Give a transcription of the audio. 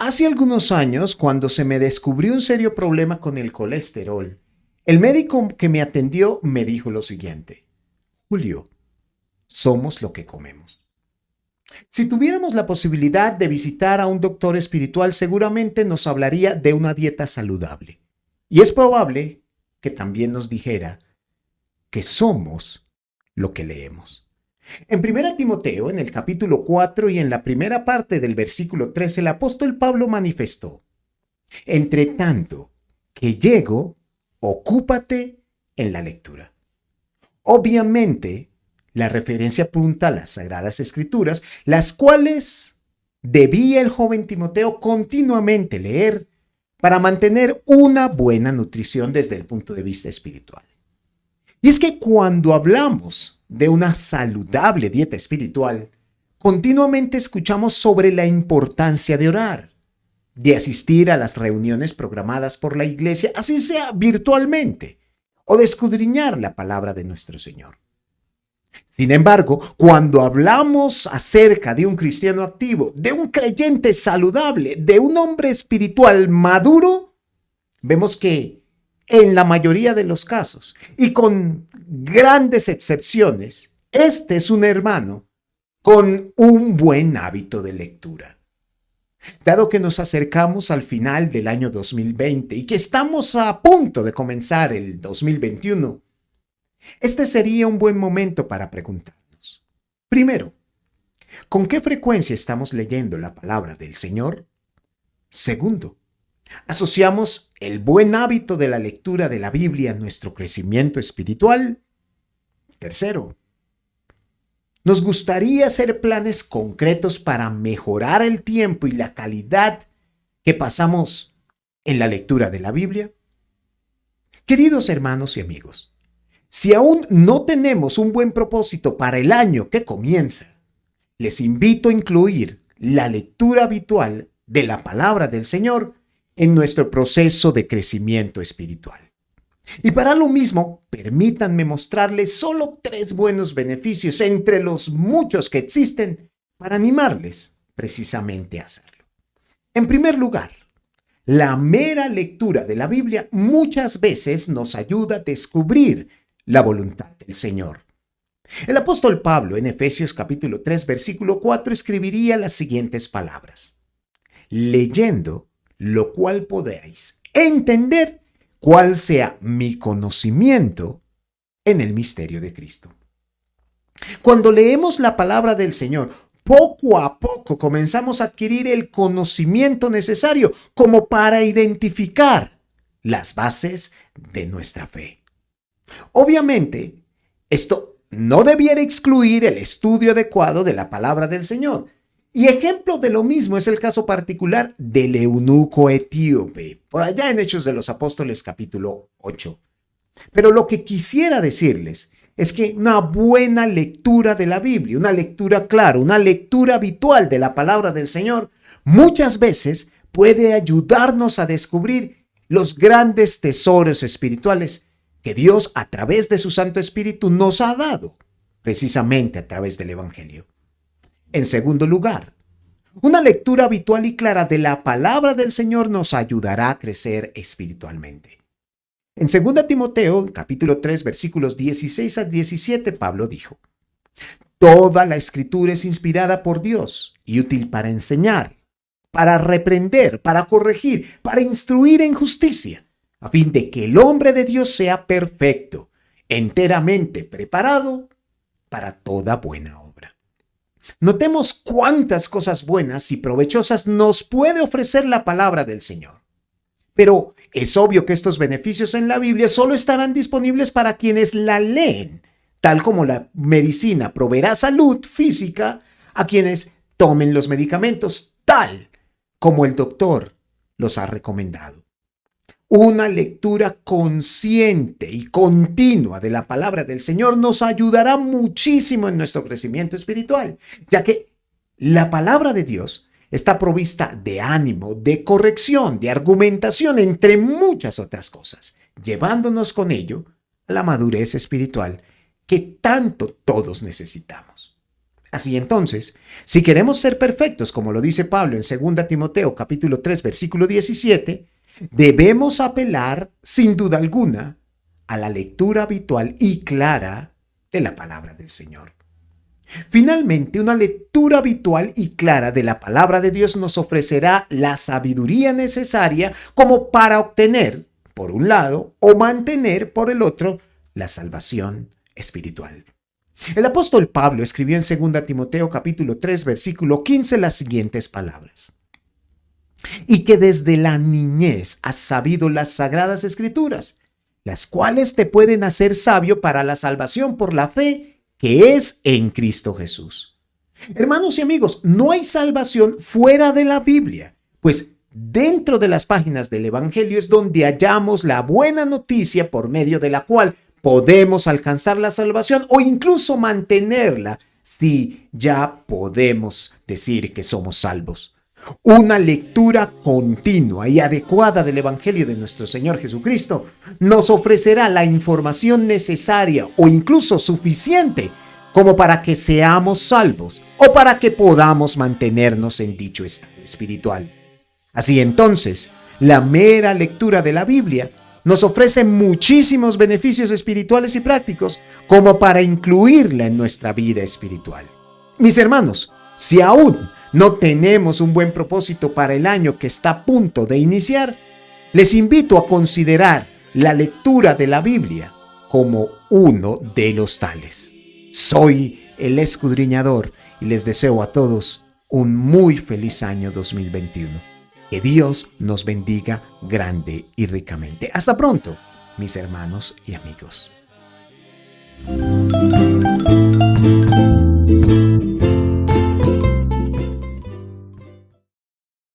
Hace algunos años, cuando se me descubrió un serio problema con el colesterol, el médico que me atendió me dijo lo siguiente: Julio, somos lo que comemos. Si tuviéramos la posibilidad de visitar a un doctor espiritual, seguramente nos hablaría de una dieta saludable. Y es probable que también nos dijera que somos lo que leemos. En 1 Timoteo, en el capítulo 4 y en la primera parte del versículo 3, el apóstol Pablo manifestó: Entre tanto que llego, ocúpate en la lectura. Obviamente, la referencia apunta a las Sagradas Escrituras, las cuales debía el joven Timoteo continuamente leer para mantener una buena nutrición desde el punto de vista espiritual. Y es que cuando hablamos de una saludable dieta espiritual, continuamente escuchamos sobre la importancia de orar, de asistir a las reuniones programadas por la iglesia, así sea virtualmente, o de escudriñar la palabra de nuestro Señor. Sin embargo, cuando hablamos acerca de un cristiano activo, de un creyente saludable, de un hombre espiritual maduro, vemos que en la mayoría de los casos, y con grandes excepciones, este es un hermano con un buen hábito de lectura. Dado que nos acercamos al final del año 2020 y que estamos a punto de comenzar el 2021, este sería un buen momento para preguntarnos. Primero, ¿con qué frecuencia estamos leyendo la palabra del Señor? Segundo, ¿asociamos el buen hábito de la lectura de la Biblia a nuestro crecimiento espiritual? Tercero, ¿nos gustaría hacer planes concretos para mejorar el tiempo y la calidad que pasamos en la lectura de la Biblia? Queridos hermanos y amigos, si aún no tenemos un buen propósito para el año que comienza, les invito a incluir la lectura habitual de la palabra del Señor en nuestro proceso de crecimiento espiritual. Y para lo mismo, permítanme mostrarles solo 3 buenos beneficios entre los muchos que existen para animarles precisamente a hacerlo. En primer lugar, la mera lectura de la Biblia muchas veces nos ayuda a descubrir la voluntad del Señor. El apóstol Pablo en Efesios capítulo 3 versículo 4 escribiría las siguientes palabras: leyendo lo cual podéis entender cuál sea mi conocimiento en el misterio de Cristo. Cuando leemos la palabra del Señor, poco a poco comenzamos a adquirir el conocimiento necesario como para identificar las bases de nuestra fe. Obviamente, esto no debiera excluir el estudio adecuado de la palabra del Señor. Y ejemplo de lo mismo es el caso particular del eunuco etíope, por allá en Hechos de los Apóstoles capítulo 8. Pero lo que quisiera decirles es que una buena lectura de la Biblia, una lectura clara, una lectura habitual de la palabra del Señor, muchas veces puede ayudarnos a descubrir los grandes tesoros espirituales que Dios a través de su Santo Espíritu nos ha dado, precisamente a través del Evangelio. En segundo lugar, una lectura habitual y clara de la palabra del Señor nos ayudará a crecer espiritualmente. En 2 Timoteo, capítulo 3, versículos 16 a 17, Pablo dijo: Toda la Escritura es inspirada por Dios y útil para enseñar, para reprender, para corregir, para instruir en justicia, a fin de que el hombre de Dios sea perfecto, enteramente preparado para toda buena obra. Notemos cuántas cosas buenas y provechosas nos puede ofrecer la palabra del Señor. Pero es obvio que estos beneficios en la Biblia solo estarán disponibles para quienes la leen, tal como la medicina proveerá salud física a quienes tomen los medicamentos, tal como el doctor los ha recomendado. Una lectura consciente y continua de la palabra del Señor nos ayudará muchísimo en nuestro crecimiento espiritual, ya que la palabra de Dios está provista de ánimo, de corrección, de argumentación, entre muchas otras cosas, llevándonos con ello a la madurez espiritual que tanto todos necesitamos. Así entonces, si queremos ser perfectos, como lo dice Pablo en 2 Timoteo capítulo 3, versículo 17, debemos apelar, sin duda alguna, a la lectura habitual y clara de la palabra del Señor. Finalmente, una lectura habitual y clara de la palabra de Dios nos ofrecerá la sabiduría necesaria como para obtener, por un lado, o mantener, por el otro, la salvación espiritual. El apóstol Pablo escribió en 2 Timoteo capítulo 3, versículo 15 las siguientes palabras: y que desde la niñez has sabido las sagradas escrituras, las cuales te pueden hacer sabio para la salvación por la fe que es en Cristo Jesús. Hermanos y amigos, no hay salvación fuera de la Biblia, pues dentro de las páginas del Evangelio es donde hallamos la buena noticia por medio de la cual podemos alcanzar la salvación o incluso mantenerla si ya podemos decir que somos salvos. Una lectura continua y adecuada del Evangelio de nuestro Señor Jesucristo nos ofrecerá la información necesaria o incluso suficiente como para que seamos salvos o para que podamos mantenernos en dicho estado espiritual. Así entonces, la mera lectura de la Biblia nos ofrece muchísimos beneficios espirituales y prácticos como para incluirla en nuestra vida espiritual. Mis hermanos, si aún no tenemos un buen propósito para el año que está a punto de iniciar, les invito a considerar la lectura de la Biblia como uno de los tales. Soy el escudriñador y les deseo a todos un muy feliz año 2021. Que Dios nos bendiga grande y ricamente. Hasta pronto, mis hermanos y amigos.